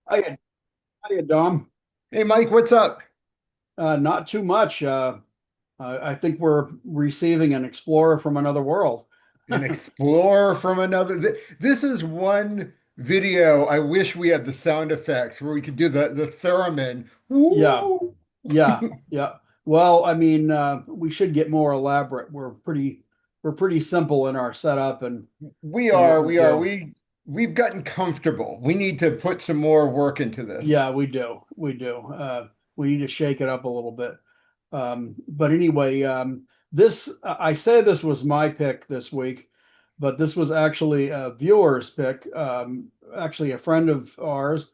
Hiya, hiya, Dom. Hey Mike, what's up? Not too much. I think we're receiving an explorer from another world. An explorer from another. This is one video. I wish we had the sound effects where we could do the theremin. Yeah, Woo! yeah, yeah. Well, I mean, we should get more elaborate. We're pretty simple in our setup We and what are, we we are, do. we've gotten comfortable. We need to put some more work into this. Yeah, we do. We do. We need to shake it up a little bit. But anyway, I say this was my pick this week, but this was actually a viewer's pick. Actually, a friend of ours,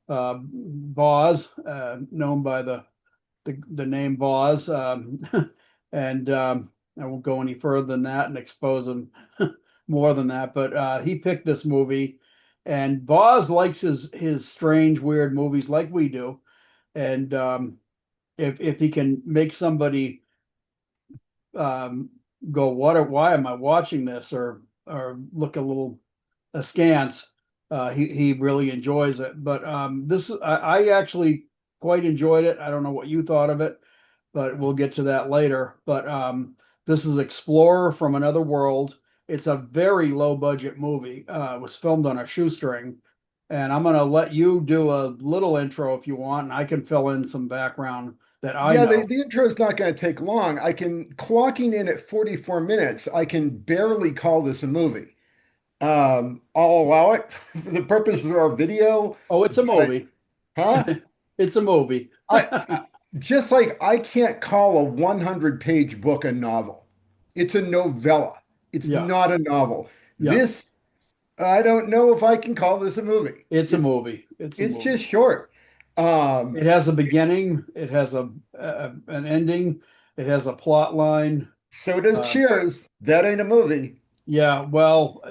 Boz, known by the name Boz, and I won't go any further than that and expose him more than that. But he picked this movie, and Boz likes his strange, weird movies like we do. And if he can make somebody um, go, why am I watching this, or look a little askance, he really enjoys it. But I actually quite enjoyed it. I don't know what you thought of it, but we'll get to that later. But this is Explorer from Another World. It's a very low budget movie. It was filmed on a shoestring. And I'm going to let you do a little intro if you want, and I can fill in some background that I Yeah, know. the intro is not going to take long. I can clocking in at 44 minutes. I can barely call this a movie. I'll allow it for the purposes of our video, Oh, it's a but movie. huh? It's a movie. I just like I can't call a 100-page book a novel. It's a novella. It's Yeah, not a novel. yeah. This, I don't know if I can call this a movie. It's a movie. It's a It's just movie. short. Um, It has a beginning. It has an ending. It has a plot line. so does Uh, Cheers. That ain't a movie. yeah, well,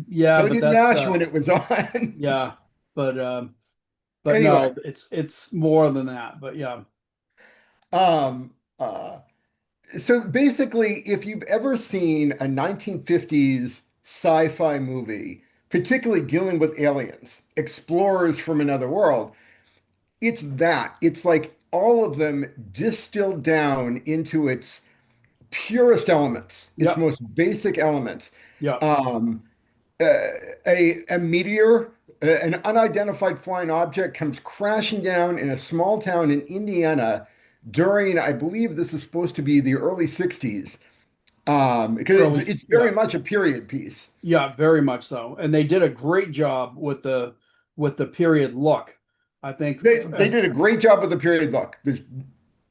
yeah, So but did that's MASH when it was on. yeah, but Anyway, no, it's more than that. But yeah, um, uh, so basically, if you've ever seen a 1950s sci-fi movie, particularly dealing with aliens, explorers from another world, it's that. It's like all of them distilled down into its purest elements, its yep, most basic elements. yep. Um, a meteor, an unidentified flying object comes crashing down in a small town in Indiana during, I believe this is supposed to be the early 60s, because Early, it's yeah, very much a period piece. yeah, very much so. And they did a great job with the period look. I think, They did a great job with the period look. There's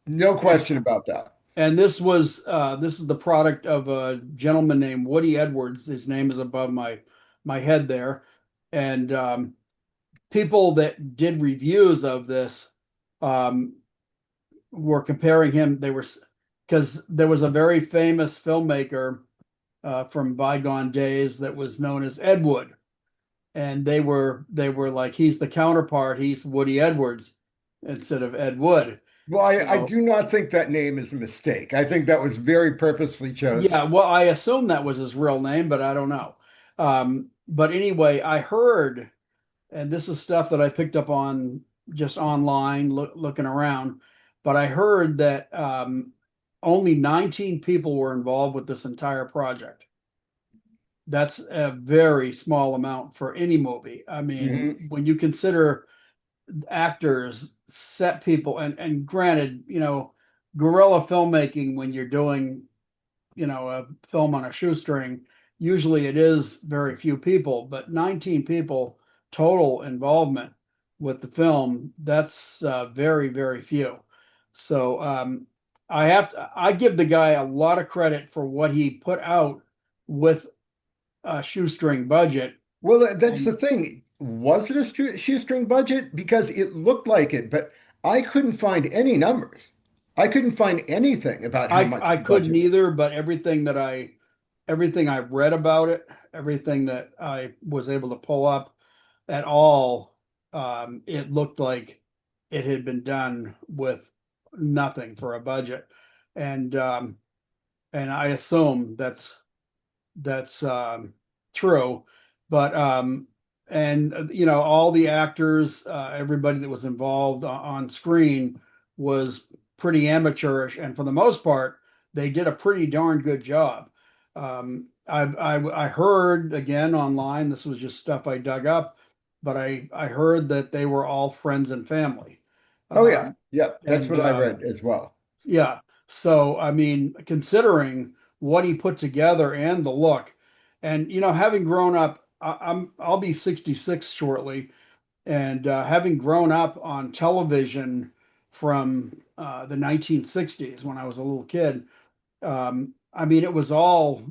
no and question about that. And this is the product of a gentleman named Woody Edwards. His name is above my head there. And people that did reviews of this um, were comparing him. They were because there was a very famous filmmaker from bygone days that was known as Ed Wood, and they were like, he's the counterpart. He's Woody Edwards instead of Ed Wood. Well, I So do not think that name is a mistake. I think that was very purposefully yeah, chosen. well, I assume that was his real name, but I don't know. But anyway, I heard, and this is stuff that I picked up on just online, looking around, but I heard that only 19 people were involved with this entire project. That's a very small amount for any movie. I mean, Mhm. when you consider actors, set people, and granted, guerrilla filmmaking when you're doing a film on a shoestring, usually it is very few people, but 19 people total involvement with the film, that's very, very few. So I give the guy a lot of credit for what he put out with a shoestring budget. Well, that's the And thing. Was it a shoestring budget? Because it looked like it, but I couldn't find any numbers. I couldn't find anything about how much I the couldn't budget was. either, but everything I read about it, everything that I was able to pull up at all, it looked like it had been done with nothing for a budget, and I assume that's true, but and you know, all the actors, everybody that was involved on screen was pretty amateurish, and for the most part, they did a pretty darn good job. I heard again online, this was just stuff I dug up, but I heard that they were all friends and family. Oh yeah, Um, yeah, that's and what I read as well. Yeah. So, I mean, considering what he put together and the look, and you know, having grown up, I'll be 66 shortly, and having grown up on television from the 1960s when I was a little kid, I mean, it was all,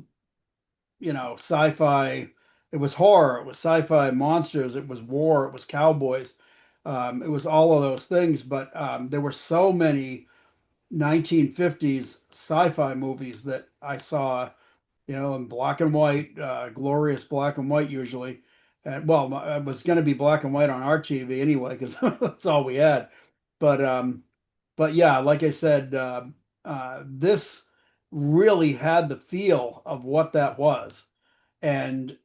you know, sci-fi. It was horror. It was sci-fi monsters. It was war. It was cowboys. It was all of those things. But there were so many 1950s sci-fi movies that I saw, you know, in black and white, glorious black and white usually. And well, it was going to be black and white on our TV anyway because that's all we had. But yeah, like I said, this really had the feel of what that was, and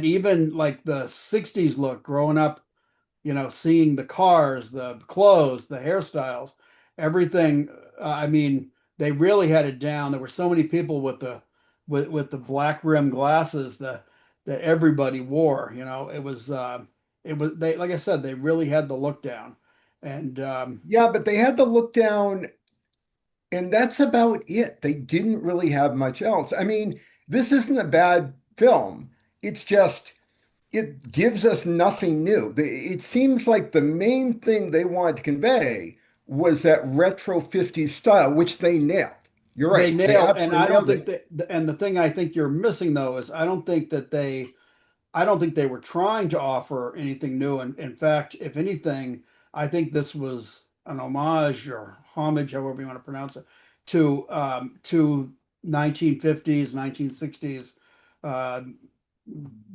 even like the '60s look growing up, you know, seeing the cars, the clothes, the hairstyles, everything. I mean, they really had it down. There were so many people with the with the black rim glasses that everybody wore. You know, it was they like I said, they really had the look down, and Yeah, but they had the look down, and that's about it. They didn't really have much else. I mean, this isn't a bad film. It's just it gives us nothing new. It seems like the main thing they wanted to convey was that retro 50s style, which they nailed. You're they right. They nailed. And absolutely I don't nailed think it. that. And the thing I think you're missing though is I don't think they were trying to offer anything new. And in fact, if anything, I think this was an homage or homage, however you want to pronounce it, to 1950s, 1960s uh,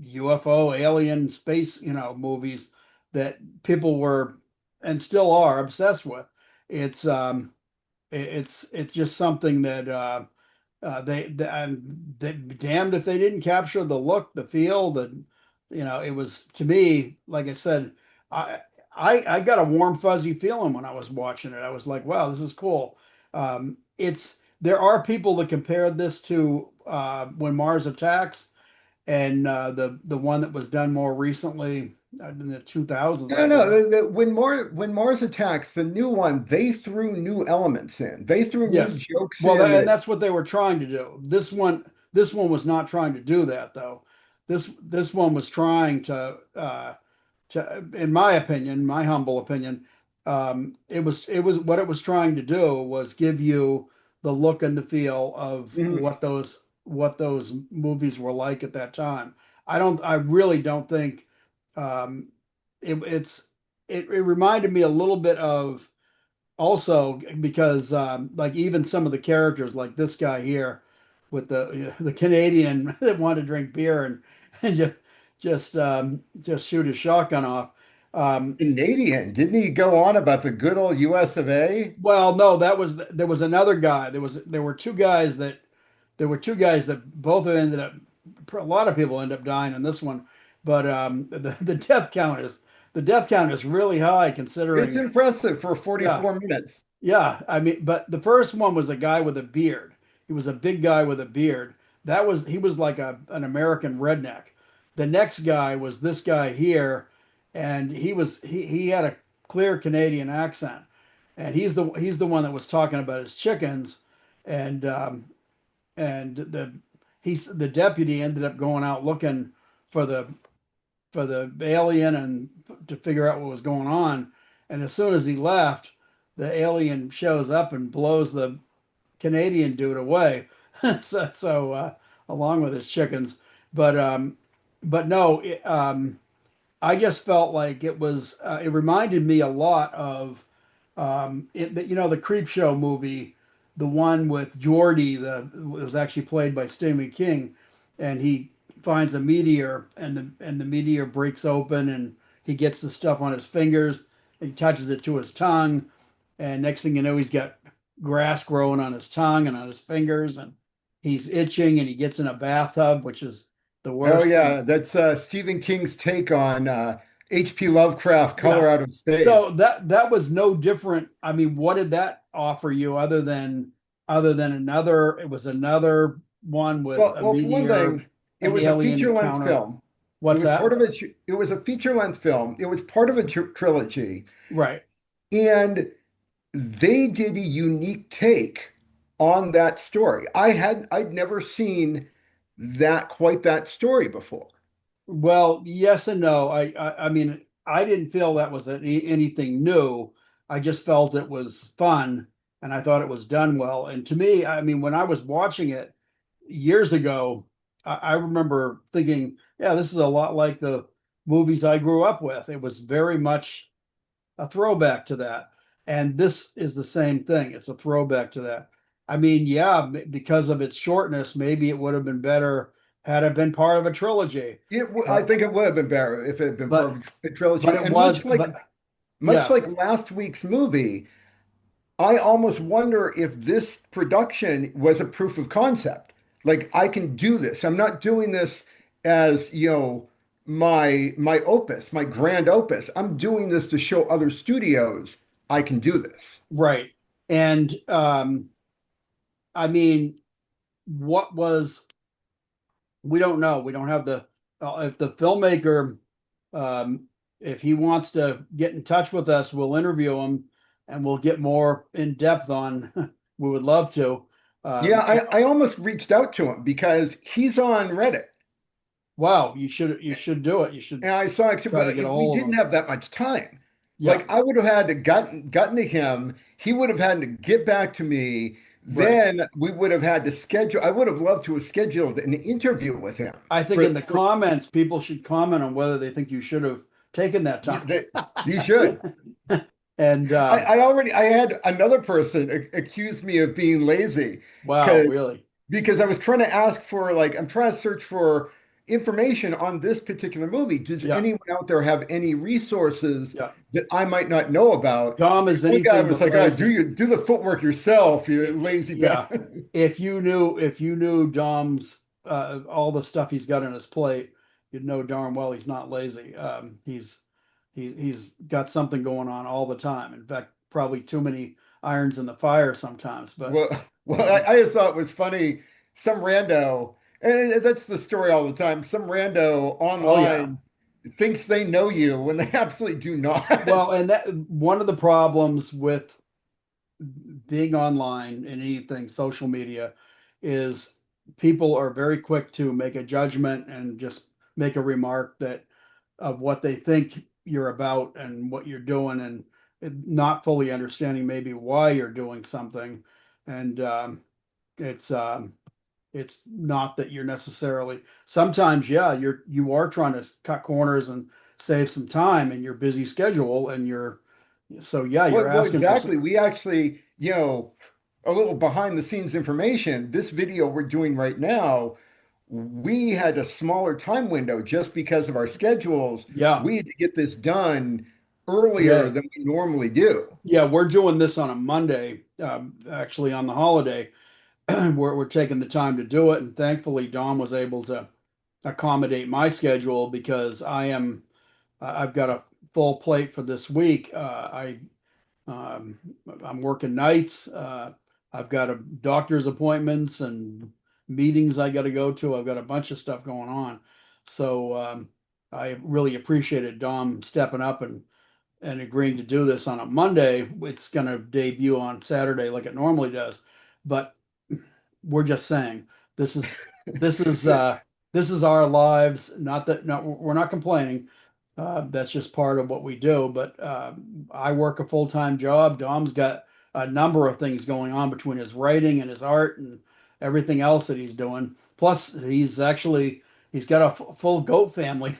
UFO, alien, space, you know, movies that people were and still are obsessed with. It's it's just something that they damned if they didn't capture the look, the feel, the you know, it was to me, like I said, I I got a warm fuzzy feeling when I was watching it. I was like, wow, this is cool. It's there are people that compared this to When Mars Attacks and the one that was done more recently in the 2000s, I No, no. believe. When Mars Attacks, the new one, they threw new elements in. They threw new Yes. jokes Well, in and that. that's what they were trying to do. This one was not trying to do that though. This one was trying in my opinion, my humble opinion, it was what it was trying to do was give you the look and the feel of Mhm. what those movies were like at that time. I really don't think um, it's it reminded me a little bit of also because like even some of the characters like this guy here with the Canadian that wanted to drink beer and just shoot his shotgun off. Canadian. Didn't he go on about the good old US of A? Well, no, that was there was another guy. There were two guys that both ended up. A lot of people end up dying in this one, but the death count is really high It's considering. impressive for Yeah, 44 minutes. yeah, I mean, but the first one was a guy with a beard. He was a big guy with a beard. He was like an American redneck. The next guy was this guy here, and he had a clear Canadian accent, and he's the one that was talking about his chickens, and the the deputy ended up going out looking for the alien and to figure out what was going on. And as soon as he left, the alien shows up and blows the Canadian dude away. Along with his chickens, but no, I just felt like it was. It reminded me a lot of you know, the Creep Show movie, the one with Geordie, it was actually played by Stephen King, and he finds a meteor, and the meteor breaks open, and he gets the stuff on his fingers, and he touches it to his tongue, and next thing you know, he's got grass growing on his tongue and on his fingers, and he's itching, and he gets in a bathtub, which is the Oh worst. yeah, that's Stephen King's take on H.P. Lovecraft, Yeah. Color Out of So Space. that was no different. I mean, what did that offer you other than another? It was another one with a Well, for one meteor, thing, it an was a alien feature-length encounter. film. It What's was that? part of a it was a feature-length film. It was part of a trilogy, Right. and they did a unique take on that story. I'd never seen that quite that story before. Well, yes and no. I mean, I didn't feel that was anything new. I just felt it was fun, and I thought it was done well. And to me, I mean, when I was watching it years ago, I remember thinking, yeah, this is a lot like the movies I grew up with. It was very much a throwback to that. And this is the same thing. It's a throwback to that. I mean, yeah, because of its shortness, maybe it would have been better had it been part of a trilogy. I Uh, think it would have been better if it had been part but of a but trilogy. it And was, much yeah, like last week's movie, I almost wonder if this production was a proof of concept. Like I can do this. I'm not doing this as, my opus, my grand opus. I'm doing this to show other studios I can do this. right. And I mean, what was we don't know. We don't have the if the filmmaker um, if he wants to get in touch with us, we'll interview him and we'll get more in depth on. We would love to. Yeah, And I almost reached out to him because he's on Reddit. wow, you should do it. You should And I saw actually, try to but get a we hold of didn't him. have that much time. Yeah, Like I would have had to gotten to him. He would have had to get back to me. right. Then we would have had to schedule. I would have loved to have scheduled an interview with him I think in the comments, people should comment on whether they think you should have taken that time. that you should. And I had another person accuse me of being lazy wow, because really? I was trying to ask for like I'm trying to search for information on this particular movie. Does Yeah, anyone out there have any resources yeah. that I might not know about? Dom And is one guy anything was but like, lazy. do the footwork yourself, you lazy Yeah. bastard." If you knew Dom's all the stuff he's got on his plate, you'd know darn well he's not lazy. He's got something going on all the time. In fact, probably too many irons in the fire sometimes. But Well, um, I just thought it was funny. Some rando, and that's the story all the time. Some rando oh yeah. online thinks they know you when they absolutely do not. Well, and that one of the problems with being online and anything social media is people are very quick to make a judgment and just make a remark that of what they think you're about and what you're doing and not fully understanding maybe why you're doing something and it's it's not that you're necessarily sometimes yeah you are trying to cut corners and save some time in your busy schedule and you're so yeah you're Well, asking for some exactly. We actually, a little behind the scenes information. This video we're doing right now, we had a smaller time window just because of our schedules. yeah. We had to get this done earlier Yeah, than we normally do. yeah, we're doing this on a Monday, actually on the holiday. We're taking the time to do it, and thankfully Dom was able to accommodate my schedule because I've got a full plate for this week. Um, I'm working nights. I've got a doctor's appointments and meetings I got to go to. I've got a bunch of stuff going on, so I really appreciated Dom stepping up and agreeing to do this on a Monday. It's going to debut on Saturday like it normally does. But we're just saying this is this is uh this is our lives. Not that no, we're not complaining. That's just part of what we do. But I work a full-time job. Dom's got a number of things going on between his writing and his art and everything else that he's doing. Plus, he's got a full goat family.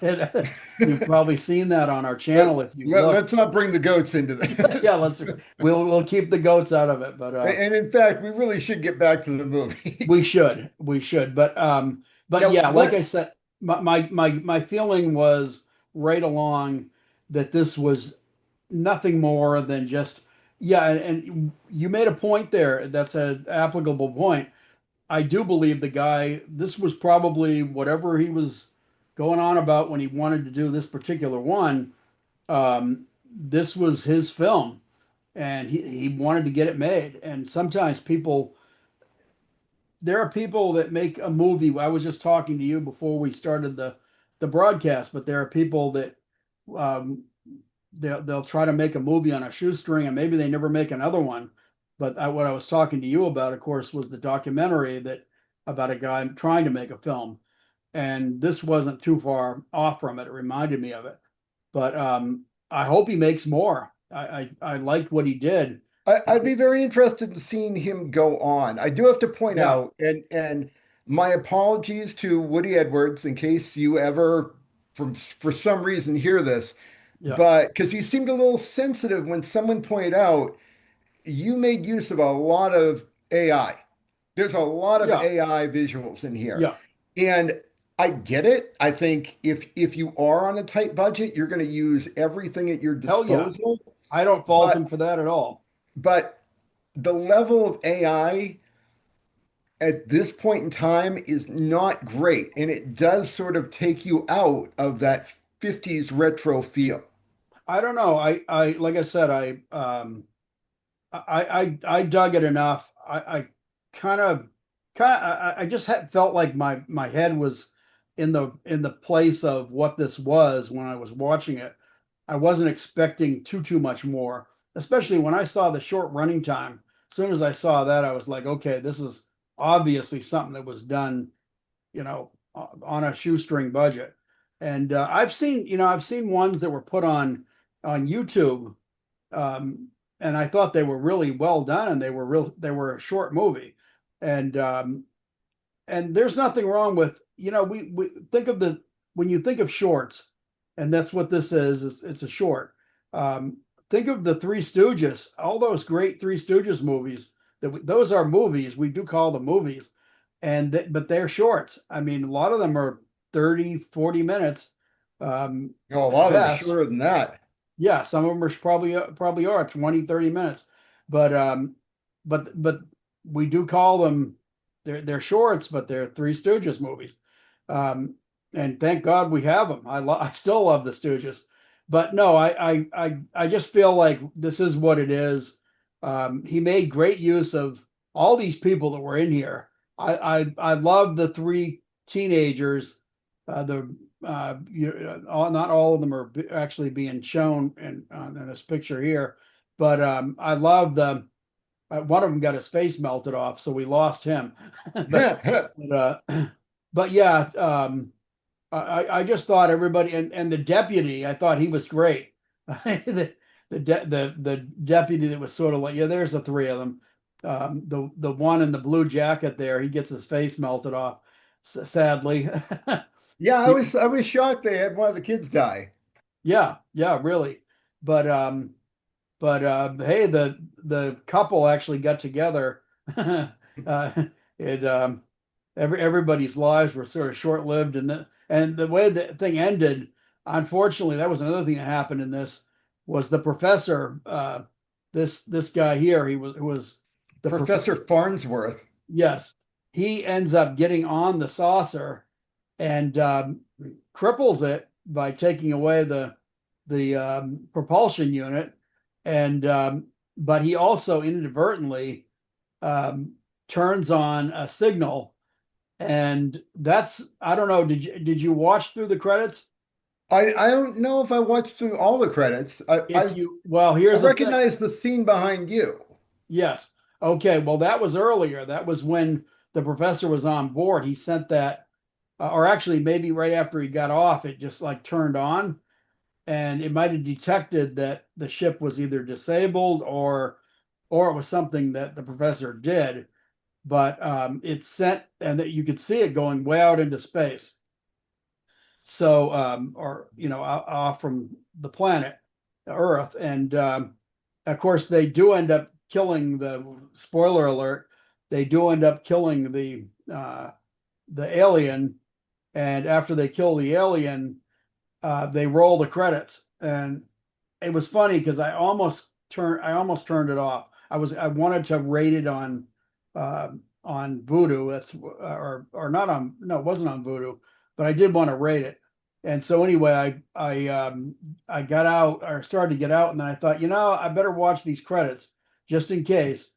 You've probably seen that on our channel if you look. Let's not bring the goats into Yeah, this. we'll keep the goats out of it, but And in fact, we really should get back to the movie. we should, but Now, yeah, like I what said, my feeling was right along that this was nothing more than just yeah, and you made a point there that's an applicable point. I do believe the guy, this was probably whatever he was going on about when he wanted to do this particular one. This was his film and he wanted to get it made. And sometimes people, there are people that make a movie. I was just talking to you before we started the broadcast, but there are people that um, they'll try to make a movie on a shoestring and maybe they never make another one. But what I was talking to you about, of course, was the documentary that about a guy trying to make a film, and this wasn't too far off from it. It reminded me of it. But I hope he makes more. I liked what he did. I'd be very interested in seeing him go on. I do have to point Yeah, out, and my apologies to Woody Edwards in case you ever, from for some reason, hear this, yeah, but because you seemed a little sensitive when someone pointed out you made use of a lot of AI. There's a lot of yeah, AI visuals in here, yeah. and I get it. I think if you are on a tight budget, you're going to use everything at your Hell yeah. disposal. I don't fault But him for that at all. but the level of AI at this point in time is not great, and it does sort of take you out of that 50s retro feel. I don't know. Like I said, I dug it enough. I I just felt like my head was in the place of what this was when I was watching it. I wasn't expecting too much more, especially when I saw the short running time. As soon as I saw that, I was like, okay, this is obviously something that was done, on a shoestring budget. And I've seen ones that were put on YouTube, um, and I thought they were really well done, and they were a short movie, and there's nothing wrong with we think of the when you think of shorts, and that's what this is. It's a short. Think of the Three Stooges, all those great Three Stooges movies. Those are movies. We do call them movies, but they're shorts. I mean, a lot of them are 30, 40 minutes You know, a at lot of them are best. shorter than that. Yeah, some of them are probably are 20, 30 minutes. But but we do call them they're shorts, but they're Three Stooges movies. Um and thank God we have them. I still love the Stooges. But no, I just feel like this is what it is. He made great use of all these people that were in here. I love the three teenagers, the not all of them are actually being shown in this picture here, but I love the one of them got his face melted off, so we lost him. But yeah, I just thought everybody and the deputy, I thought he was great. The deputy that was sort of like, yeah, there's the three of them. The one in the blue jacket there, he gets his face melted off, sadly. Yeah, I was shocked they had one of the kids die. Yeah, yeah, really. But hey, the couple actually got together. It everybody's lives were sort of short-lived, and the way the thing ended, unfortunately, that was another thing that happened in this was the professor. This guy here, who was the professor. Professor Farnsworth. Yes, he ends up getting on the saucer and cripples it by taking away the propulsion unit, and but he also inadvertently um, turns on a signal, and that's I don't know. Did you watch through the credits? I don't know if I watched through all the credits. If you well, I here's the thing. recognize the scene behind you. Yes. Okay. Well, that was earlier. That was when the professor was on board. He sent that, or actually, maybe right after he got off, it just like turned on, and it might have detected that the ship was either disabled or it was something that the professor did. But it sent, and that you could see it going way out into space. So, or off from the planet, Earth, and of course they do end up killing the spoiler alert. They do end up killing the alien, and after they kill the alien, they roll the credits, and it was funny because I almost turned it off. I wanted to rate it on Voodoo. That's or not on, no, it wasn't on Voodoo, but I did want to rate it. And so anyway, I got out or started to get out, and then I thought, I better watch these credits just in case.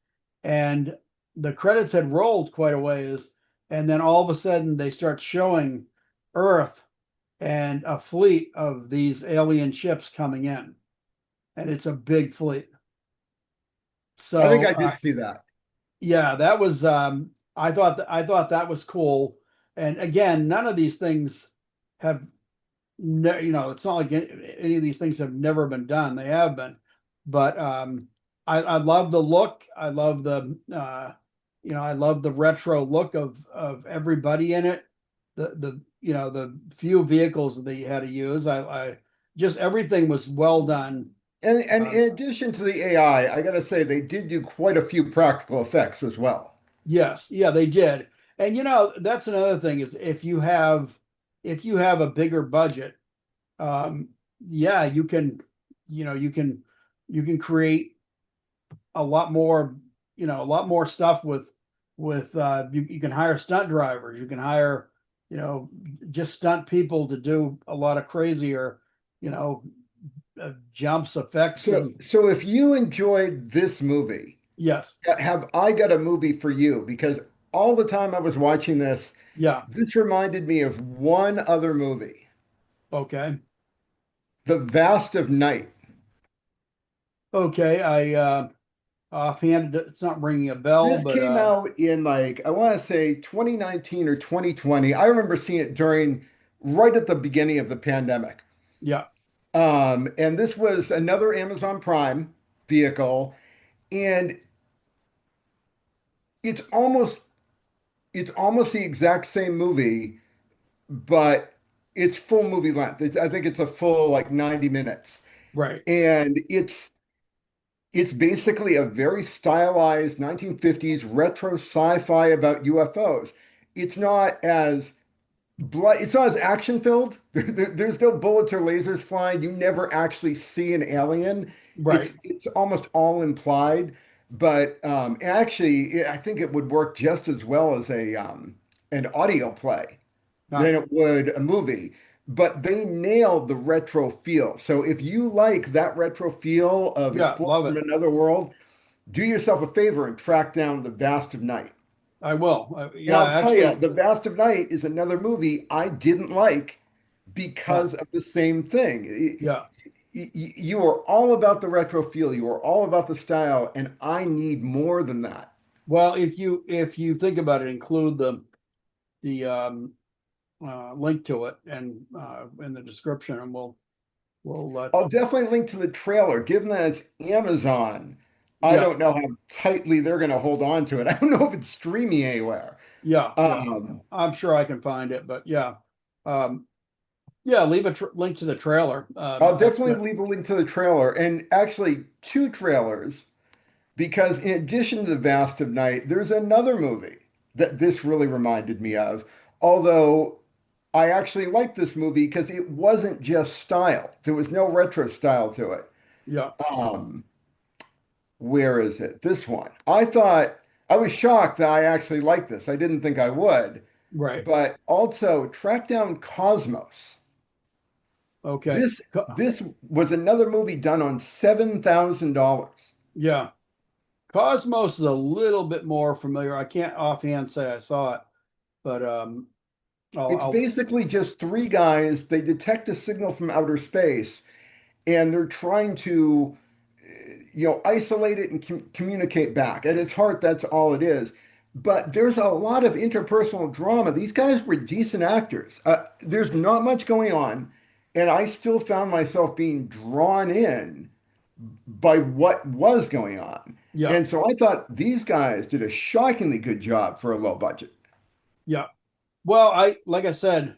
And the credits had rolled quite a ways, and then all of a sudden they start showing Earth and a fleet of these alien ships coming in, and it's a big fleet. I think So I did see that. yeah, that was I thought that was cool. And again, none of these things have it's not like any of these things have never been done. They have been, but I love the look. I love I love the retro look of everybody in it. The few vehicles that they had to use. I just everything was well done. And Um, in addition to the AI, I got to say they did do quite a few practical effects as well. yes, yeah, they did. And that's another thing is if you have a bigger budget, um, yeah, you can create a lot more stuff with you can hire stunt drivers, you can hire, you know, just stunt people to do a lot of crazier, you know, jumps, effects, So, and so if you enjoyed this movie, yes, have I got a movie for you? Because all the time I was watching this, yeah, this reminded me of one other movie, okay, The Vast of Night. okay. I offhand, it's not ringing a bell, This but came out in like, I want to say 2019 or 2020. I remember seeing it right at the beginning of the pandemic. yeah, And this was another Amazon Prime vehicle, and it's almost it's almost the exact same movie, but it's full movie length. I think it's a full like 90 minutes. right, And it's basically a very stylized 1950s retro sci-fi about UFOs. It's not as it's not as action filled. There's no bullets or lasers flying. You never actually see an alien. right. It's almost all implied. But actually, I think it would work just as well as a an audio play than Huh. it would a movie. But they nailed the retro feel. So if you like that retro feel of Yeah, exploring love from it. another world, do yourself a favor and track down The Vast of Night. I will. And Yeah, I'll tell you, actually, The Vast of Night is another movie I didn't like huh, because of the same thing. yeah. You are all about the retro feel, you are all about the style, and I need more than that. Well, if you think about it, include the link to it and in the description, and we'll let I'll definitely link to the trailer. Given that it's Amazon, I yeah, don't know how tightly they're going to hold on to it. I don't know if it's streaming anywhere. yeah. Um, I'm sure I can find it, but yeah, um, yeah. Leave a link to the trailer. I'll That's definitely good. leave a link to the trailer, and actually two trailers. Because in addition to The Vast of Night, there's another movie that this really reminded me of. Although I actually liked this movie because it wasn't just style. There was no retro style to it. Yeah, Um, where is it? This one. I was shocked that I actually liked this. I didn't think I would. right. But also track down Cosmos. Okay. This was another movie done on $7,000. Yeah. Cosmos is a little bit more familiar. I can't offhand say I saw it, but It's I'll basically just three guys. They detect a signal from outer space, and they're trying to, isolate it and communicate back. At its heart, that's all it is. But there's a lot of interpersonal drama. These guys were decent actors. There's not much going on, and I still found myself being drawn in by what was going on. yeah, And so I thought these guys did a shockingly good job for a low budget. yeah. Well, like I said,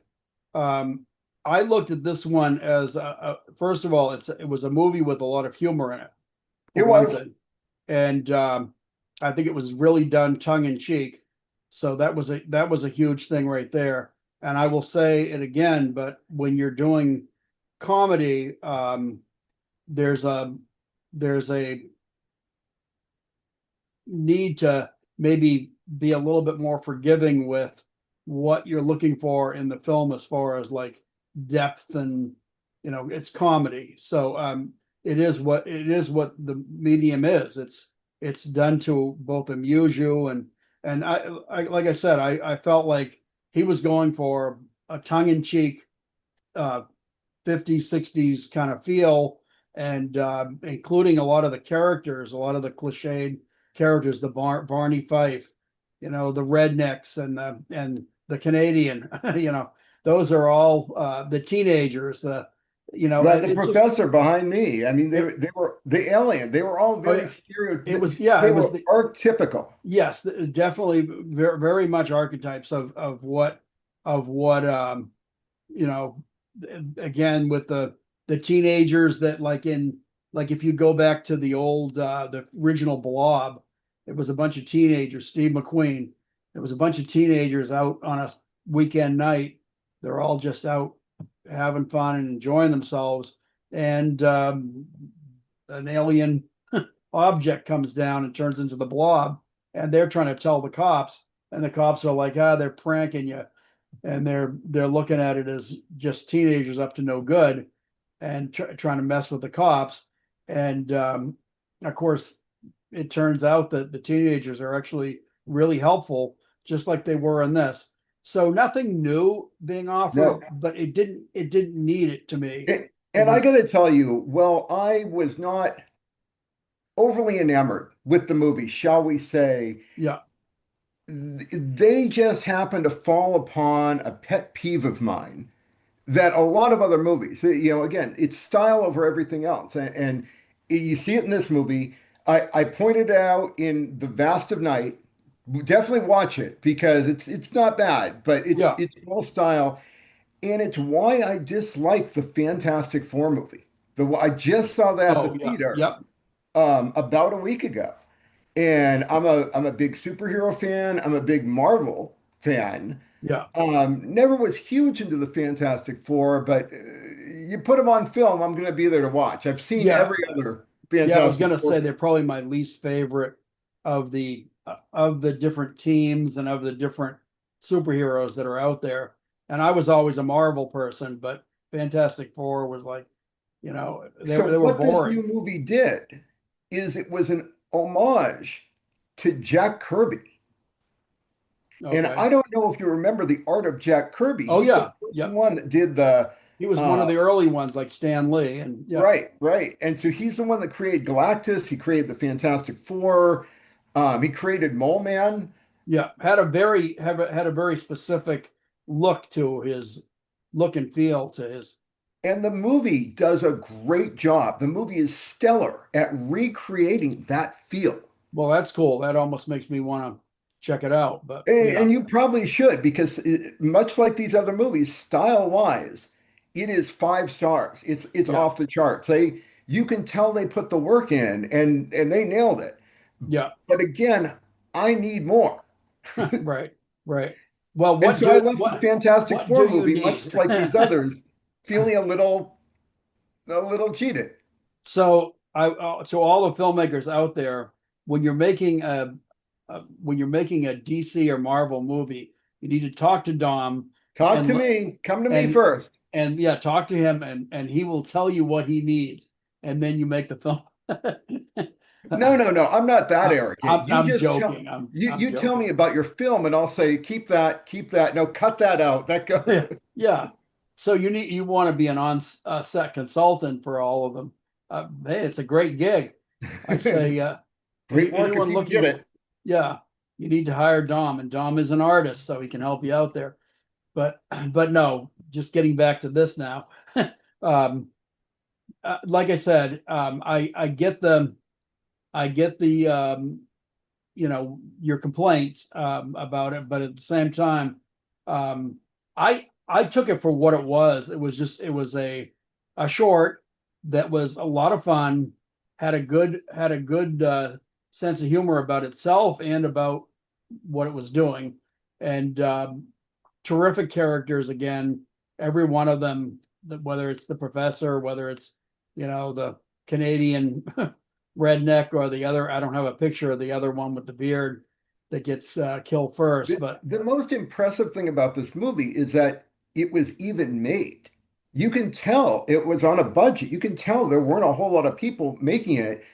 um, I looked at this one as first of all, it was a movie with a lot of humor in it, for It one was. thing, and I think it was really done tongue in cheek. So that was a huge thing right there. And I will say it again, but when you're doing comedy, there's a there's a need to maybe be a little bit more forgiving with what you're looking for in the film as far as like depth and it's comedy. So it is what the medium is. It's done to both amuse you and I like I said, I felt like he was going for a tongue-in-cheek uh 50s, 60s kind of feel, and including a lot of the characters, a lot of the cliched characters, the Barney Fife, the rednecks and the Canadian, those are all the teenagers, Right, the it just professor behind me. I mean, it, they were the alien. They were all oh very yeah, it stereotypical. was yeah, They it was were the archetypical. yes, definitely very, very much archetypes of what you know again with the teenagers that like if you go back to the original Blob, it was a bunch of teenagers. Steve McQueen, it was a bunch of teenagers out on a weekend night. They're all just out having fun and enjoying themselves, and an alien object comes down and turns into the Blob, and they're trying to tell the cops, and the cops are like, they're pranking you, and they're looking at it as just teenagers up to no good and trying to mess with the cops. And of course, it turns out that the teenagers are actually really helpful, just like they were in this. So nothing new being offered, No, but it didn't need it to me. It and I was got to tell you, well, I was not overly enamored with the movie, shall we say. yeah, They just happened to fall upon a pet peeve of mine that a lot of other movies, again, it's style over everything else. And you see it in this movie. I pointed out in The Vast of Night, definitely watch it because it's not bad, but yeah, it's all style. And it's why I dislike the Fantastic Four movie. I just saw that at the oh yeah, theater yep, about a week ago. And I'm a big superhero fan. I'm a big Marvel fan. yeah, Never was huge into the Fantastic Four, but you put them on film, I'm going to be there to watch. I've seen yeah. every other Yeah, I was Fantastic gonna Four. say they're probably my least favorite of the different teams and of the different superheroes that are out there. And I was always a Marvel person, but Fantastic Four was like, So they were what this new boring. movie did is it was an homage to Jack Kirby. And Okay. I don't know if you remember the art of Jack Kirby. Oh He's the yeah, first yep. one that did the He was one uh, of the early ones, like Stan Lee, and yeah, right, right. And so he's the one that created Galactus. He created the Fantastic Four. He created Mole Man. yeah. Had a very specific look and feel to his. And the movie does a great job. The movie is stellar at recreating that feel. Well, that's cool. That almost makes me want to check it out. But yeah, And you probably should because much like these other movies, style-wise, it is 5 stars. It's yeah, off the charts. You can tell they put the work in and they nailed it. yeah. But again, I need more. Right, right. Well, And so I left the Fantastic what do Four you movie, much need? like these others, feeling a little cheated. So to all the filmmakers out there, when you're making a DC or Marvel movie, you need to talk to Dom Talk and to me. Come to me and first. yeah, talk to him and he will tell you what he needs, and then you make the film. No, no, no. I'm not that arrogant. You I'm just tell joking. I'm you I'm you tell me joking. about your film, and I'll say keep that, keep that. No, cut that out. That go. Yeah, yeah. So you want to be an on set consultant for all of them. Hey, it's a great gig. I say, Great work if anyone you can get looking, it. yeah, you need to hire Dom, and Dom is an artist, so he can help you out there. But but no, just getting back to this now. um, like I said, I get the your complaints about it, but at the same time, I took it for what it was. It was a short that was a lot of fun, had a good sense of humor about itself and about what it was doing, and terrific characters again. Every one of them, whether it's the professor, whether it's the Canadian redneck or the other. I don't have a picture of the other one with the beard, that gets killed first. The, But the most impressive thing about this movie is that it was even made. You can tell it was on a budget. You can tell there weren't a whole lot of people making it.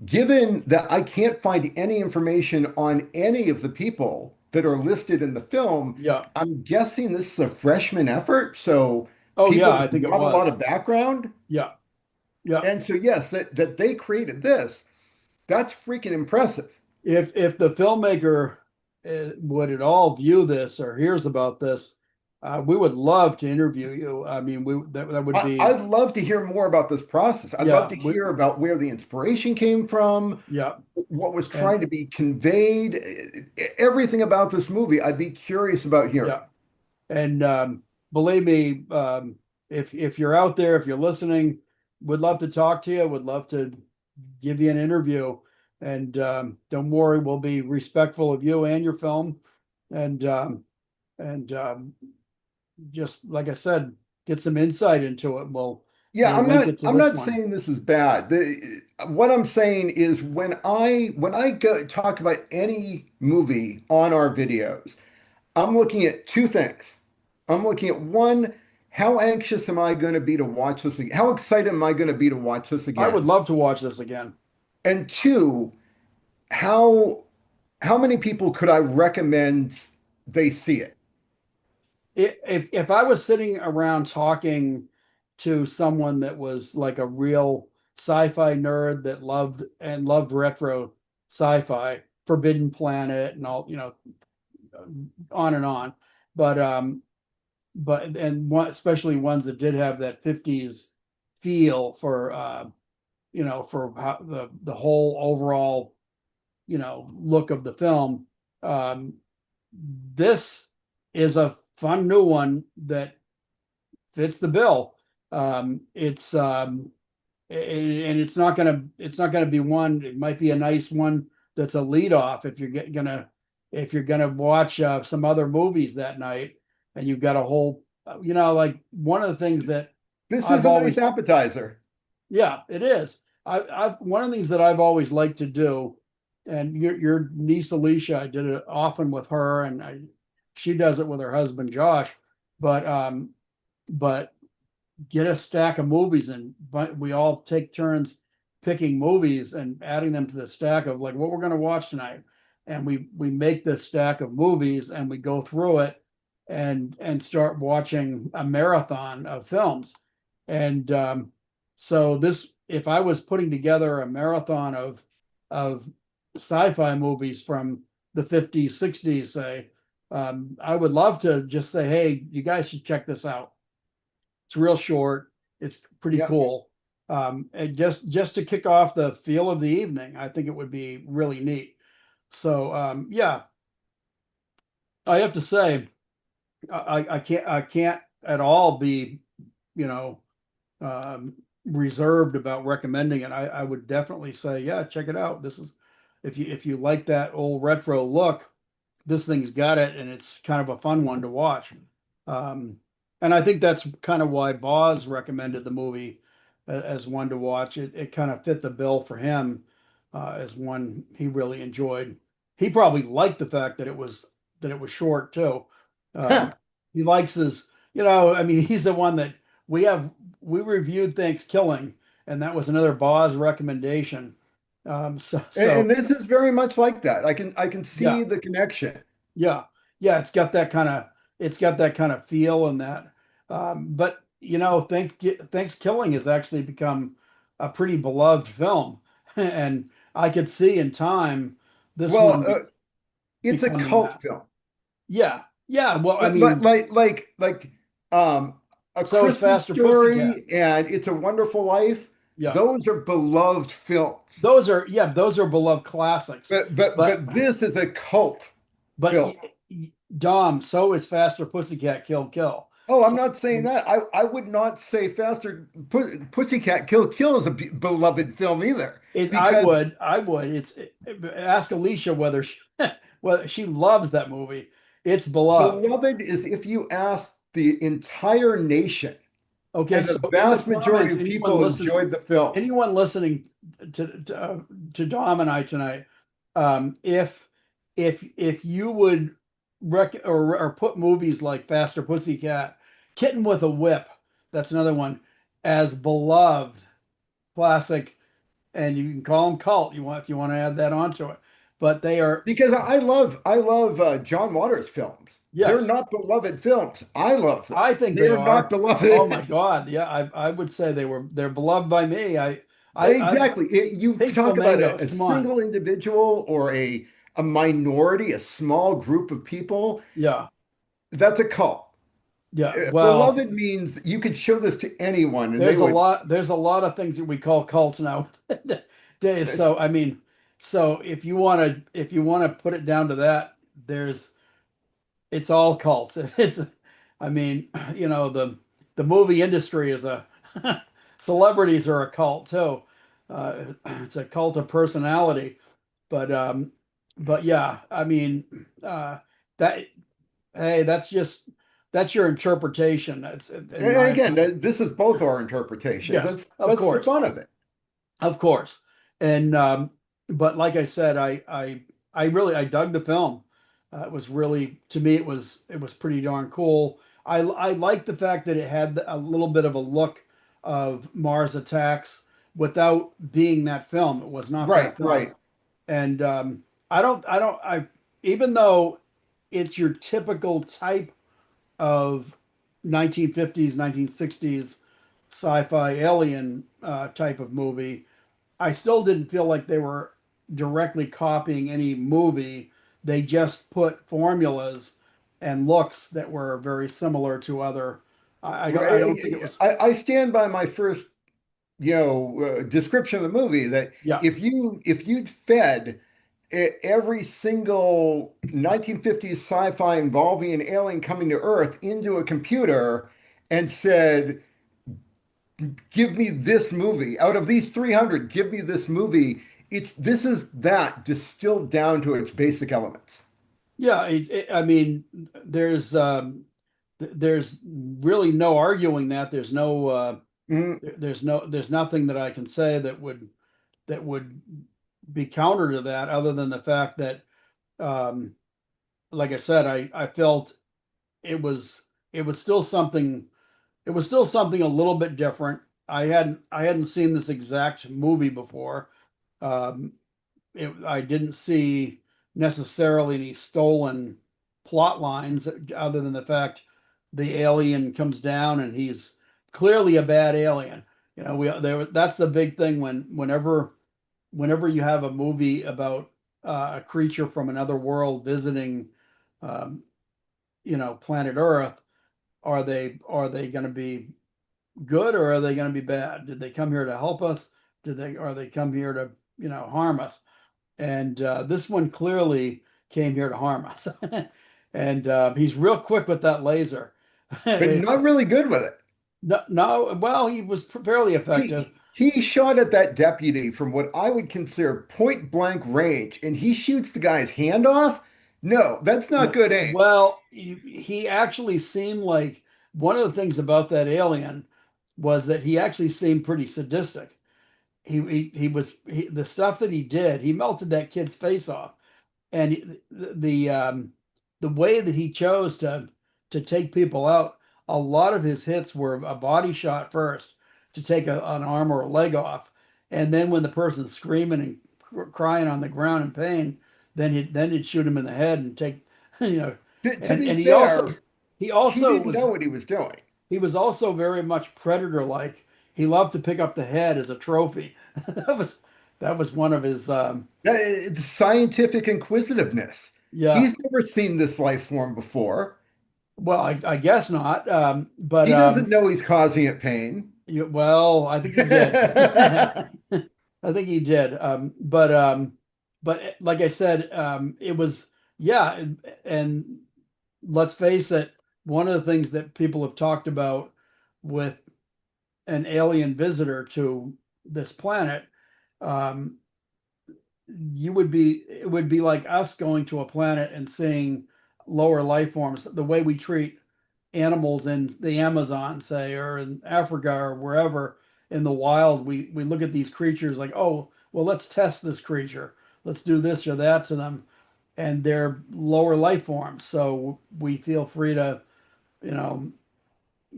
Given that I can't find any information on any of the people that are listed in the film, yeah, I'm guessing this is a freshman effort. So oh yeah, people I with think it not a lot was. of background. Yeah, yeah. And so, yes, that they created this, that's freaking impressive. If the filmmaker would at all view this or hears about this, we would love to interview you. I mean, that would be I'd love to hear more about this process. I'd love yeah, to hear about where the inspiration came from, yeah, what was and trying to be conveyed, everything about this movie. I'd be curious about hearing. yeah, and believe me, if you're out there, if you're listening, would love to talk to you. Would love to give you an interview. And don't worry, we'll be respectful of you and your film. And and just like I said, get some insight into it. Yeah, We'll link it to I'm this not one. saying this is bad. What I'm saying is when I go talk about any movie on our videos, I'm looking at two things. I'm looking at one, how anxious am I going to be to watch this again? How excited am I going to be to watch this I would again? love to watch this again. And two, how how many people could I recommend they see it? If I was sitting around talking to someone that was like a real sci-fi nerd that loved retro sci-fi, Forbidden Planet and all, on and on. But and one, especially ones that did have that 50s feel for for how the whole overall look of the film. Um, this is a fun new one that fits the bill. It's and it's not gonna be one. It might be a nice one that's a lead off if you're gonna watch some other movies that night, and you've got a whole like one of the things that This is I've a nice always appetizer. yeah, it is. I've one of the things that I've always liked to do, and your niece Alicia, I did it often with her, and she does it with her husband Josh. But but get a stack of movies, and but we all take turns picking movies and adding them to the stack of like what we're going to watch tonight, and we make this stack of movies and we go through it and start watching a marathon of films, and so this if I was putting together a marathon of sci-fi movies from the 50s 60s say, I would love to just say, hey, you guys should check this out. It's real short. It's pretty Yep. cool. And just to kick off the feel of the evening, I think it would be really neat. So yeah, I have to say, I can't at all be, you know, um, reserved about recommending it. I would definitely say, yeah, check it out. This is if you like that old retro look, this thing's got it, and it's kind of a fun one to watch. Um, and I think that's kind of why Boz recommended the movie as one to watch. It kind of fit the bill for him as one he really enjoyed. He probably liked the fact that it was short too. Um, he likes his, I mean, he's the one that we have we reviewed Thanksgiving, and that was another Boz recommendation. So And this is very much like that. I can yeah, see the connection. yeah, yeah. It's got that kind of feel and that. But Thanksgiving has actually become a pretty beloved film, and I could see in time this Well, one it's a becoming cult that. film. Yeah, yeah. Well, I Like mean, like like like um A so is Christmas Faster Pussycat. Story and It's a Wonderful Life. Yeah, Those are beloved films. those are beloved classics. But But this is a cult but film. Dom, so is Faster Pussycat Kill Kill. Oh, I'm So not saying that. I would not say Pussycat Kill Kill is a beloved film either it I because would I would ask Alicia whether she loves that movie. It's beloved. beloved is if you ask the entire nation, Okay, and so the in the vast majority comments, of people enjoyed the film. anyone listening to Dom and I tonight, if if you would or put movies like Faster Pussycat, Kitten with a Whip, that's another one, as beloved classic, and you can call them cult. You want if you want to add that onto it, but they are Because I love John Waters films. They're yes, not beloved films. I love them. I think They they are not are. Oh my beloved. God, yeah, I would say they're beloved by me. I Exactly. You Pink talk about Flamingos. a Come on, single individual or a minority, a small group of people. yeah, That's a cult. yeah. Well, Beloved means you could show this to anyone and they would. there's a lot of things that we call cults nowadays. So I mean, so if you want to put it down to that, there's it's all cults. It's I mean, the movie industry is a celebrities are a cult too. It's a cult of personality. But yeah, I mean that hey, that's your interpretation. That's in And my again, opinion. this is both our interpretations. Yes, That's the fun of it. of course. And but like I said, I really I dug the film. It was really to me it was pretty darn cool. I like the fact that it had a little bit of a look of Mars Attacks without being that film. It was not Right, that film. right. And I even though it's your typical type of 1950s, 1960s sci-fi alien type of movie, I still didn't feel like they were directly copying any movie. They just put formulas and looks that were very similar to other. I don't think it Right. was. I stand by my first, description of the movie that Yeah, if you'd fed every single 1950s sci-fi involving an alien coming to Earth into a computer and said, "Give me this movie out of these 300, give me this movie." This is that distilled down to its basic elements. yeah. I mean, there's really no arguing that. Mm, There's nothing that I can say that would be counter to that, other than the fact that, um, like I said, I felt it was it was still something it was still something a little bit different. I hadn't seen this exact movie before. Um, I didn't see necessarily any stolen plot lines other than the fact the alien comes down and he's clearly a bad alien. That's the big thing whenever you have a movie about a creature from another world visiting, um, planet Earth. Are they going to be good or are they going to be bad? Did they come here to help us? Did they Are they come here to harm us? And this one clearly came here to harm us. And he's real quick with that laser. but It's not really good with it. no, no. Well, he was fairly effective. He shot at that deputy from what I would consider point blank range, and he shoots the guy's hand off. No, that's not good aim. Well, he actually seemed like one of the things about that alien was that he actually seemed pretty sadistic. The stuff that he did, he melted that kid's face off, and the way that he chose to take people out, a lot of his hits were a body shot first to take an arm or a leg off, and then when the person's screaming and crying on the ground in pain, then he'd shoot him in the head and take, you know, To be and fair, he he also didn't was know what he was doing. he was also very much predator like. He loved to pick up the head as a trophy. that was that was one of his It's scientific inquisitiveness. yeah. He's never seen this life form before. Well, I guess not. But He doesn't know he's causing it pain. well, I think he did. I think he did. But like I said, it was yeah, and let's face it, one of the things that people have talked about with an alien visitor to this planet, um, it would be like us going to a planet and seeing lower life forms, the way we treat animals in the Amazon, say, or in Africa or wherever in the wild. We look at these creatures like, oh, well, let's test this creature. Let's do this or that to them. and they're lower life forms. So we feel free to, you know,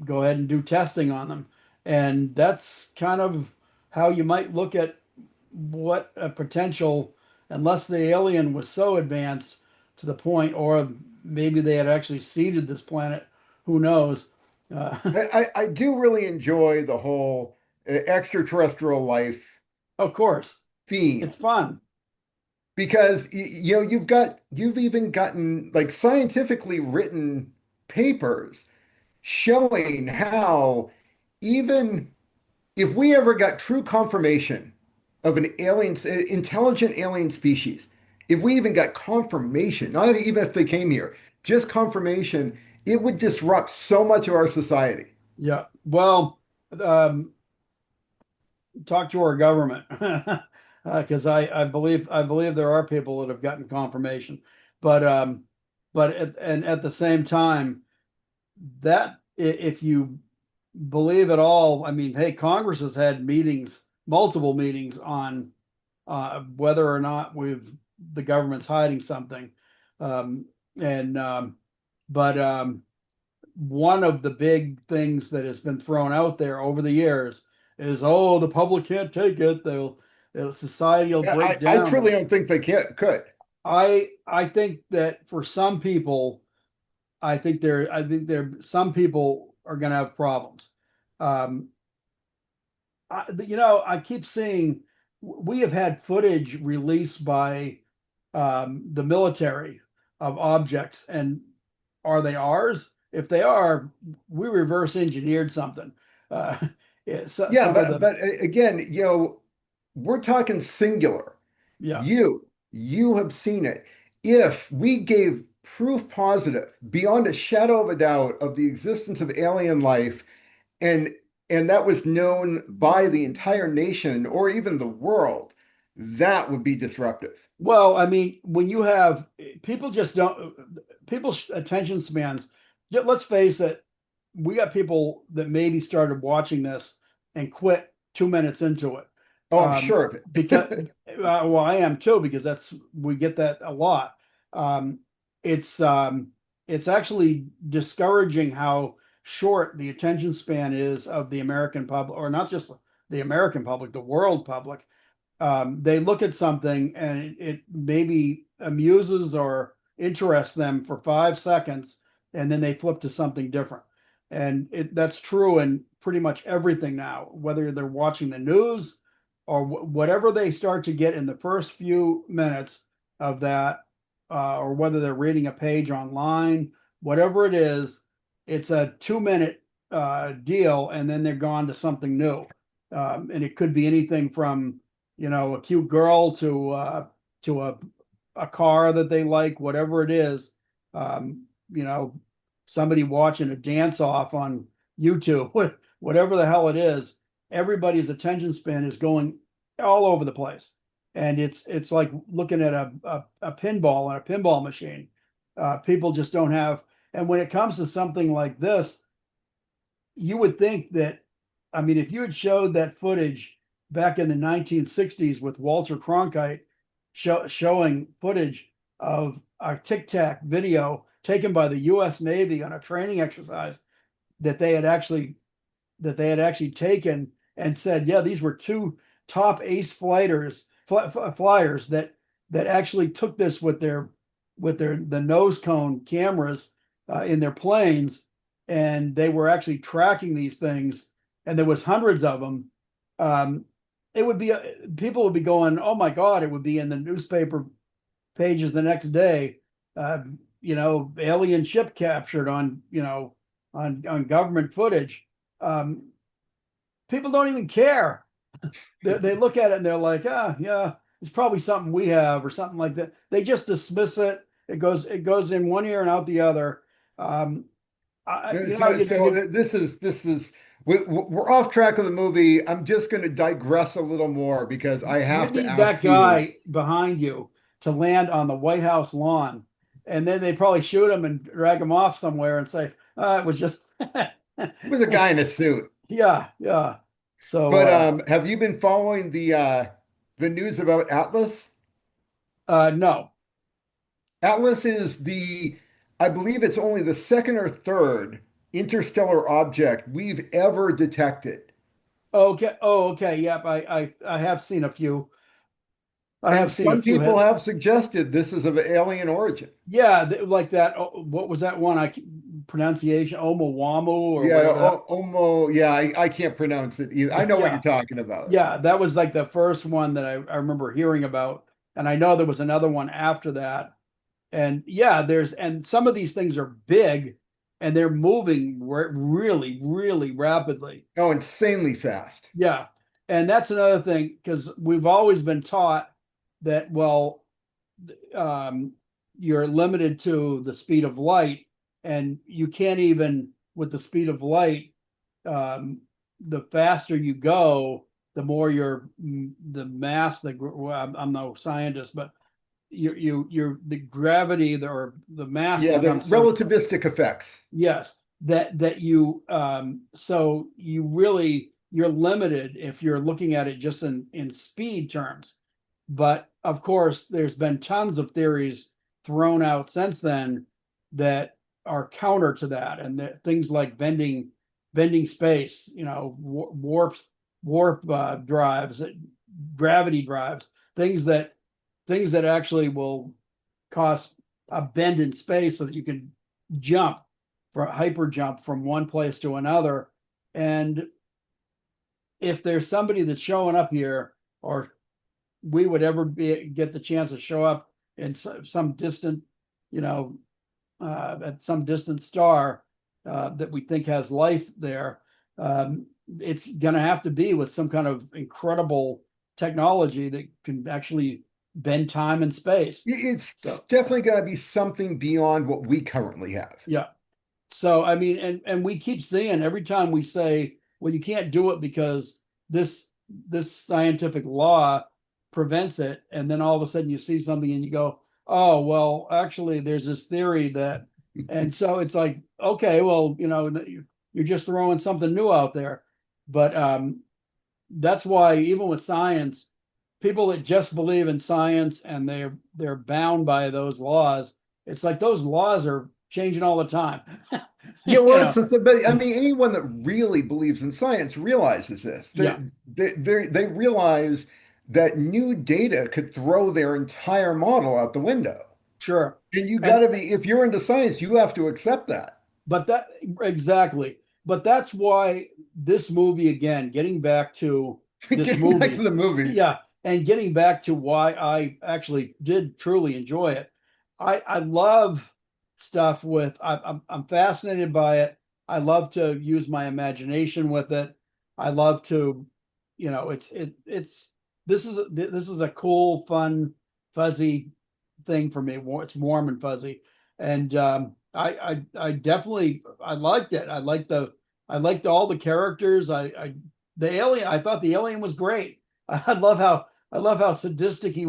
go ahead and do testing on them. And that's kind of how you might look at what a potential, unless the alien was so advanced to the point, or maybe they had actually seeded this planet, who knows? Uh, I do really enjoy the whole extraterrestrial life of course, theme it's fun. because you know you've even gotten like scientifically written papers showing how even if we ever got true confirmation of an alien, intelligent alien species, if we even got confirmation, not even if they came here, just confirmation, it would disrupt so much of our society. Yeah. Well, um, talk to our government because I believe there are people that have gotten confirmation, but and at the same time that if you believe it all, I mean, hey, Congress has had meetings, multiple meetings on whether or not the government's hiding something, um, and but one of the big things that has been thrown out there over the years is, oh, the public can't take it. Society will break I down. truly don't think they could. I think that for some people, I think there some people are going to have problems. Um, I keep seeing we have had footage released by the military of objects, and are they ours? If they are, we reverse engineered something. Uh, yeah, Yeah, some of the again, you know, we're talking singular. yeah. You have seen it. If we gave proof positive, beyond a shadow of a doubt, of the existence of alien life, and and that was known by the entire nation or even the world, that would be disruptive. Well, I mean, when you have people just don't people's attention spans. Let's face it, we got people that maybe started watching this and quit 2 minutes into it. Oh, I'm sure of Because it. well, I am too, because that's we get that a lot. Um, it's it's actually discouraging how short the attention span is of the American public, or not just the American public, the world public. They look at something and it maybe amuses or interests them for 5 seconds, and then they flip to something different. And that's true in pretty much everything now, whether they're watching the news or whatever they start to get in the first few minutes of that, or whether they're reading a page online, whatever it is, it's a 2 minute deal, and then they're gone to something new. And it could be anything from a cute girl to a car that they like, whatever it is. You know, somebody watching a dance off on YouTube, whatever the hell it is. Everybody's attention span is going all over the place, and it's like looking at a pinball on a pinball machine. People just don't have. And when it comes to something like this, you would think that, I mean, if you had showed that footage back in the 1960s with Walter Cronkite showing footage of a Tic Tac video taken by the U.S. Navy on a training exercise that they had actually taken, and said, yeah, these were two top ace flyers that actually took this with their the nose cone cameras in their planes, and they were actually tracking these things, and there was hundreds of them. Um, it would be People would be going, oh my God, it would be in the newspaper pages the next day. Alien ship captured on on government footage. Um, People don't even care. They look at it and they're like, yeah, it's probably something we have or something like that. They just dismiss it. It goes in one ear and out the other. Um, So this is we're off track of the movie. I'm just going to digress a little more because I you have to need that ask you. guy behind you to land on the White House lawn, and then they probably shoot him and drag him off somewhere and say, it was just, It was a guy in a suit. yeah, yeah. So, But have you been following the news about Atlas? no, Atlas is I believe it's only the second or third interstellar object we've ever detected. Okay. Oh, okay. Yep. I have seen a few. I And have seen a some few people hit. have suggested this is of alien origin. Yeah, like that. Oh, what was that one? Pronunciation Oumuamua or Yeah, whatever that. Omo, yeah, I can't pronounce it either. I know what you're Yeah, talking about. yeah. That was like the first one that I remember hearing about, and I know there was another one after that. And yeah, and some of these things are big, and they're moving really, really rapidly. Oh, insanely fast. Yeah. And that's another thing because we've always been taught that, well, um, you're limited to the speed of light, and you can't even, with the speed of light, um, the faster you go, the more the mass, well, I'm no scientist, but you're the gravity or the mass Yeah, the becomes so relativistic effects. yes, that you so you're limited if you're looking at it just in speed terms. But of course, there's been tons of theories thrown out since then that are counter to that, and that things like bending space, warp drives, gravity drives, things that things that actually will cause a bend in space so that you can jump for hyper jump from one place to another. And if there's somebody that's showing up here, or we would ever get the chance to show up in some distant, you know, at some distant star that we think has life there, it's going to have to be with some kind of incredible technology that can actually bend time and space. It's So definitely got to be something beyond what we currently have. yeah. So I mean, and we keep seeing every time we say, well, you can't do it because this scientific law prevents it, and then all of a sudden you see something and you go, oh, well, actually, there's this theory that, and so it's like, okay, well, you're just throwing something new out there, but that's why even with science, people that just believe in science and they're bound by those laws, it's like those laws are changing all the time. Yeah, you well, know, but I mean, anyone that really believes in science realizes this. yeah, They realize that new data could throw their entire model out the window. sure. And you got And to be, if you're into science, you have to accept that. but that exactly. But that's why this movie again, getting back to this Getting back to movie, the movie. yeah, and getting back to why I actually did truly enjoy it. I love stuff with I'm fascinated by it. I love to use my imagination with it. I love to, it's this is a cool, fun, fuzzy thing for me. It's warm and fuzzy, and I definitely I liked it. I liked all the characters. The alien. I thought the alien was great. I love how sadistic he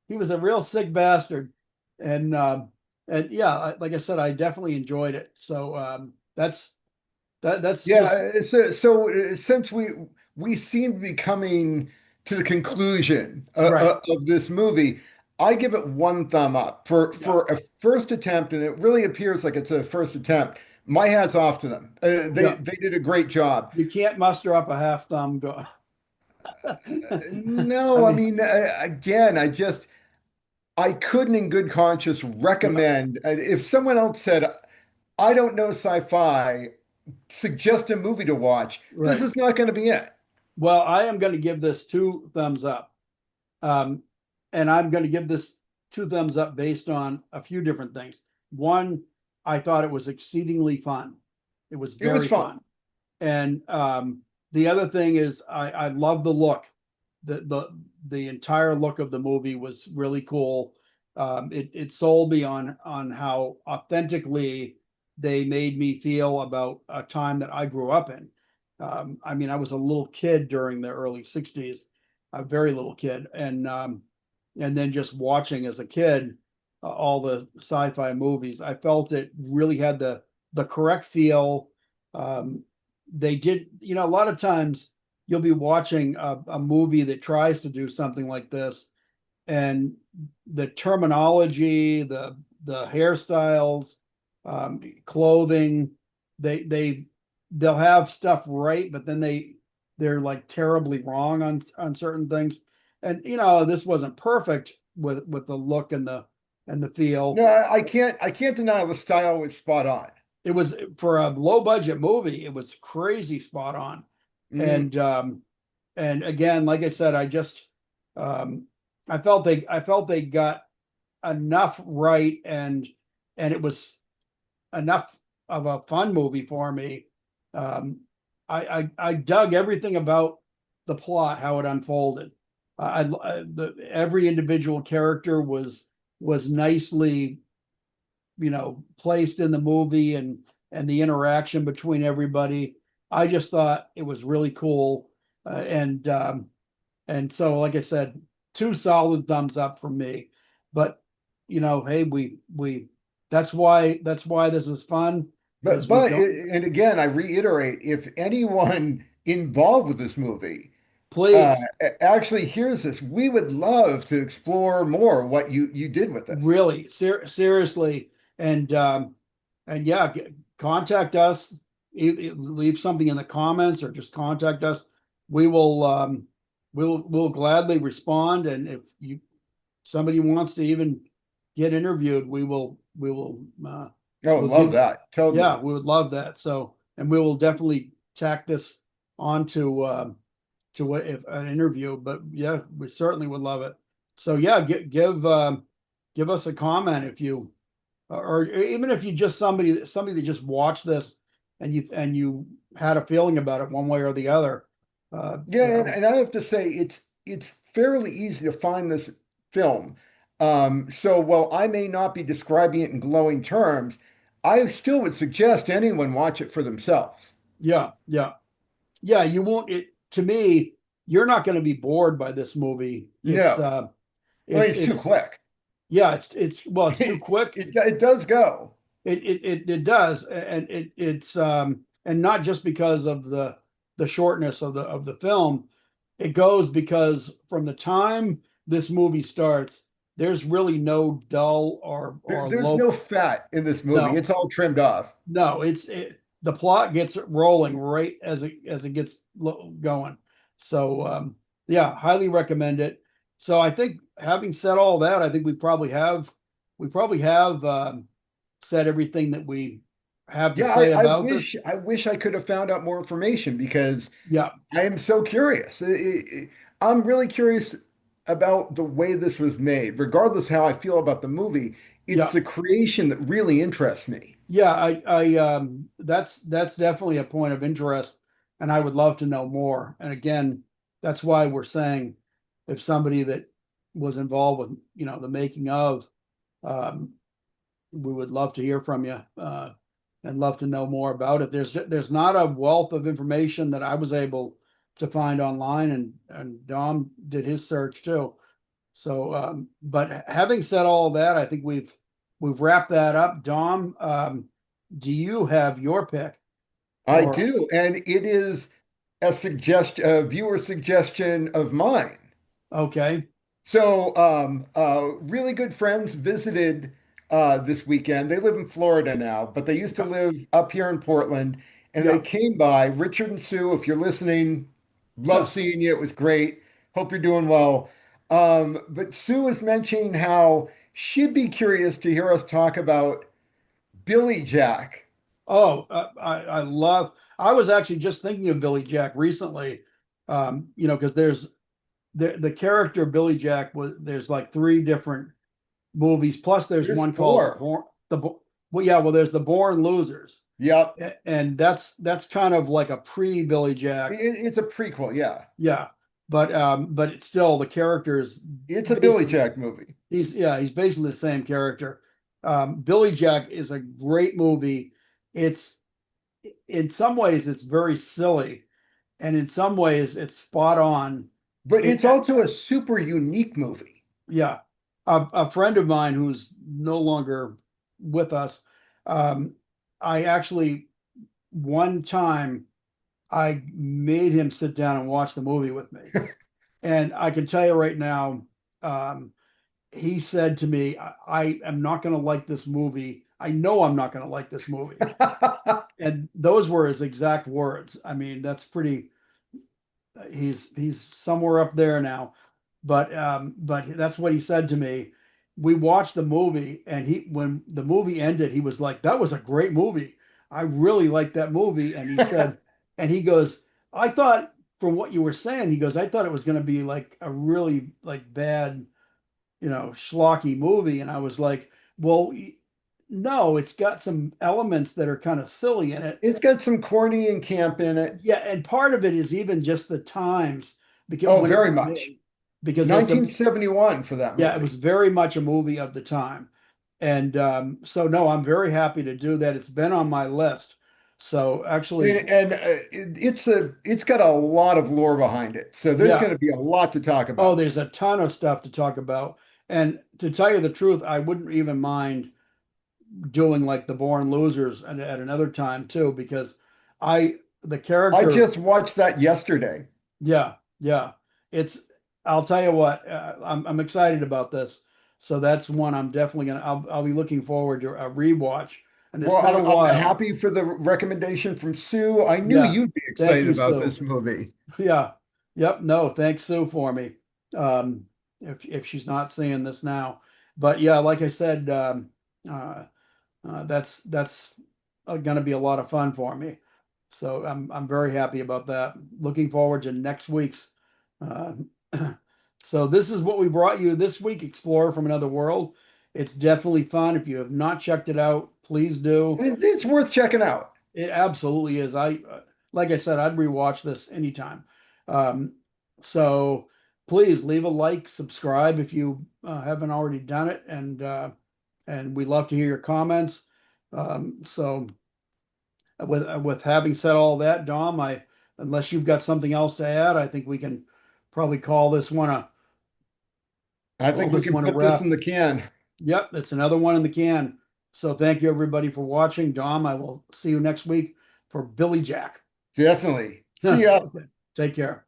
he was a real sick bastard, and and yeah, like I said, I definitely enjoyed it. So that's just Yeah, since we seem to be coming to the conclusion right. of this movie, I give it one thumb up Yeah, for a first attempt, and it really appears like it's a first attempt. My hat's off to them. yeah. They did a great job. You can't muster up a half thumb. I No, I mean, mean, again, I couldn't in good conscience yeah, recommend if someone else said, I don't know sci-fi, suggest a movie to watch. This right. is not going to be it. Well, I am going to give this two thumbs up. Um, and I'm going to give this two thumbs up based on a few different things. One, I thought it was exceedingly fun. It was It was very fun. fun. And the other thing is, I love the look. The entire look of the movie was really cool. It sold me on how authentically they made me feel about a time that I grew up in. I mean, I was a little kid during the early '60s, a very little kid, and then just watching as a kid all the sci-fi movies, I felt it really had the correct feel. Um, they did, a lot of times you'll be watching a movie that tries to do something like this, and the terminology, the hairstyles, clothing, they they'll have stuff right, but then they're like terribly wrong on certain things. And this wasn't perfect with the look and the No, feel. I can't deny the style was spot on. It was for a low budget movie, it was crazy spot on. Mm. And again, like I said, um I felt they got enough right, and it was enough of a fun movie for me. Um, I dug everything about the plot, how it unfolded. Every individual character was nicely, placed in the movie, and the interaction between everybody. I just thought it was really cool, and so, like I said, two solid thumbs up from me. But hey, we that's why this is fun, But because we but don't. and again, I reiterate, if anyone involved with this movie uh, Please, actually hears this, we would love to explore more what you did with this. really, seriously, and yeah, contact us. Leave something in the comments, or just contact us. We will we'll gladly respond. And if somebody wants to even get interviewed, we will Oh, we'll love give. that. Yeah, Totally. we would love that. So, and we will definitely tack this onto if an interview. But yeah, we certainly would love it. So yeah, give us a comment if you, or even if you just somebody that just watched this, and you had a feeling about it one way or the other. Yeah, and I have to say it's fairly easy to find this film. So while I may not be describing it in glowing terms, I still would suggest anyone watch it for themselves. Yeah, yeah, yeah. You won't. It to me, you're not going to be bored by this movie. No, well, it's too It's quick. Yeah, it's too It, quick. it does go. It does, and and not just because of the shortness of the film. It goes because from the time this movie starts, there's really no dull or There's no low. fat in this movie. No, It's all trimmed off. no, the plot gets rolling right as it gets going. So yeah, highly recommend it. So I think, having said all that, I think we probably have said everything that we have to Yeah, say I about this. wish I could have found out more information because Yeah, I am so curious. I'm really curious about the way this was made. Regardless how I feel about the movie, it's yeah, the creation that really interests me. yeah. That's definitely a point of interest, and I would love to know more. And again, that's why we're saying, if somebody that was involved with the making of, um, we would love to hear from you, and love to know more about it. There's not a wealth of information that I was able to find online, and Dom did his search too. So, but having said all that, I think we've wrapped that up. Dom, do you have your pick? I Or do, and it is a viewer suggestion of mine. okay, So, really good friends visited this weekend. They live in Florida now, but they used to yeah, live up here in Portland, and they yeah, came by. Richard and Sue, if you're listening, love yeah. seeing you. It was great. Hope you're doing well. But Sue was mentioning how she'd be curious to hear us talk about Billy Jack. Oh, I love. I was actually just thinking of Billy Jack recently, because the character Billy Jack was there's like three different movies. Plus, there's There's one called four. Born well, yeah, well, there's the Born Losers, Yep. and that's kind of like a pre Billy Jack. It's a prequel. Yeah. Yeah, but it's still, the characters It's a Billy basically, Jack movie. he's basically the same character. Billy Jack is a great movie. It's In some ways it's very silly, and in some ways it's spot on. But It it's also a super unique movie. Yeah, a friend of mine who's no longer with us, um, I actually, one time, I made him sit down and watch the movie with me. And I can tell you right now, he said to me, I am not going to like this movie. I know I'm not going to like this movie. And those were his exact words. I mean, that's pretty, he's somewhere up there now. But that's what he said to me. We watched the movie, and when the movie ended, he was like, "That was a great movie. I really liked that movie." And he said, and he goes, "I thought from what you were saying," he goes, "I thought it was going to be like a really like bad, schlocky movie." And I was like, "Well, no, it's got some elements that are kind of silly in it." It's got some corny and camp in it. Yeah, and part of it is even just the times because Oh, when it very was much. made, because it's a 1971 for that yeah, it was movie. very much a movie of the time. And so no, I'm very happy to do that. It's been on my list. So actually, It's got a lot of lore behind it. So there's yeah. going to be a lot to talk Oh, about. there's a ton of stuff to talk about. And to tell you the truth, I wouldn't even mind doing like the Born Losers at another time too, because the I character, just watched that yesterday. yeah, yeah. It's I'll tell you what, I'm excited about this. So that's one I'm definitely I'll be looking forward to a rewatch. And it's Well, been a I'm while. happy for the recommendation from Sue. I knew Yeah. you'd be Thank excited you, about Sue. this movie. Yeah. Yep. No, thanks, Sue, for me. Um, if she's not seeing this now. But yeah, like I said, uh, that's going to be a lot of fun for me. So I'm very happy about that. Looking forward to next week's. Uh, so this is what we brought you this week, Explorer from Another World. It's definitely fun. If you have not checked it out, please do. It's worth checking out. It absolutely is. Like I said, I'd rewatch this anytime. Um, so please leave a like, subscribe if you haven't already done it, and we love to hear your comments. So with having said all that, Dom, I unless you've got something else to add, I think we can probably I call think we this can one a put this in wrap. the can. Yep, it's another one in the can. So thank you everybody for watching. Dom, I will see you next week for Billy Jack. Definitely. See ya. Okay. Take care.